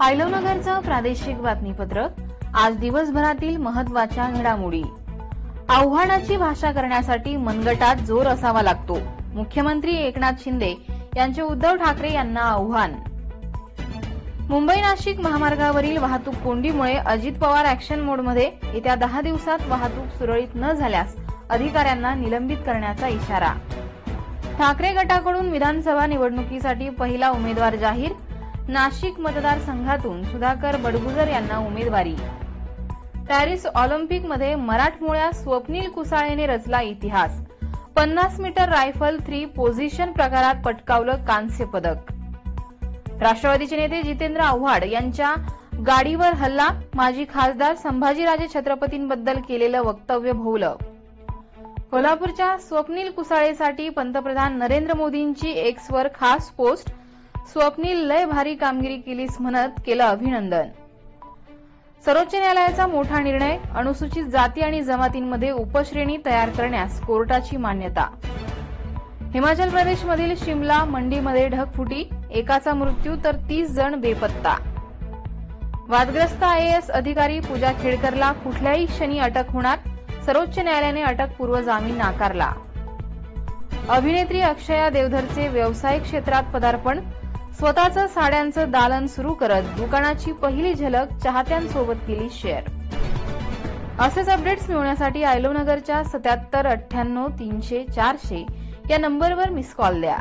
आयलोनगरचं प्रादेशिक बातमीपत्र। आज दिवसभरातील महत्त्वाच्या घडामोडी। आव्हानाची भाषा करण्यासाठी मनगटात जोर असावा लागतो। मुख्यमंत्री एकनाथ शिंदे यांचे उद्धव ठाकरे यांना आव्हान। मुंबई नाशिक महामार्गावरील वाहतूक कोंडीमुळे अजित पवार ऍक्शन मोडमध्ये। येत्या 10 दिवसात वाहतूक सुरळीत न झाल्यास अधिकाऱ्यांना निलंबित करण्याचा इशारा। ठाकरे गटाकडून विधानसभा निवडणुकीसाठी पहिला उमेदवार जाहीर। नाशिक मतदारसंघातून सुधाकर बडगुजर यांना उमेदवारी। पॅरिस ऑलिम्पिकमध्ये मराठमोळ्या स्वप्नील कुसाळेने रचला इतिहास। 50 मीटर रायफल 3 पोझिशन प्रकारात पटकावलं कांस्य पदक। राष्ट्रवादीचे नेते जितेंद्र आव्हाड यांच्या गाडीवर हल्ला। माजी खासदार संभाजीराजे छत्रपतींबद्दल केलेलं वक्तव्य भोवलं। कोल्हापूरच्या स्वप्नील कुसाळेसाठी पंतप्रधान नरेंद्र मोदींची एक्सवर खास पोस्ट। स्वप्नील लय भारी कामगिरी केलीस म्हणत केलं अभिनंदन। सर्वोच्च न्यायालयाचा मोठा निर्णय। अनुसूचित जाती आणि जमातींमध्ये उपश्रेणी तयार करण्यास कोर्टाची मान्यता। हिमाचल प्रदेशमधील शिमला मंडीमध्ये ढगफुटी। एकाचा मृत्यू तर 30 जण बेपत्ता। वादग्रस्त आयएएस अधिकारी पूजा खेडकरला कुठल्याही क्षणी अटक होणार। सर्वोच्च न्यायालयाने अटकपूर्व जामीन नाकारला। अभिनेत्री अक्षया देवधरचे व्यावसायिक क्षेत्रात पदार्पण। स्वतःचं साड्यांचं दालन सुरू करत दुकानाची पहिली झलक चाहत्यांसोबत केली शेअर। असेच अपडेट्स मिळवण्यासाठी आयलोनगरच्या 77 98 300 400 या नंबरवर मिस कॉल द्या।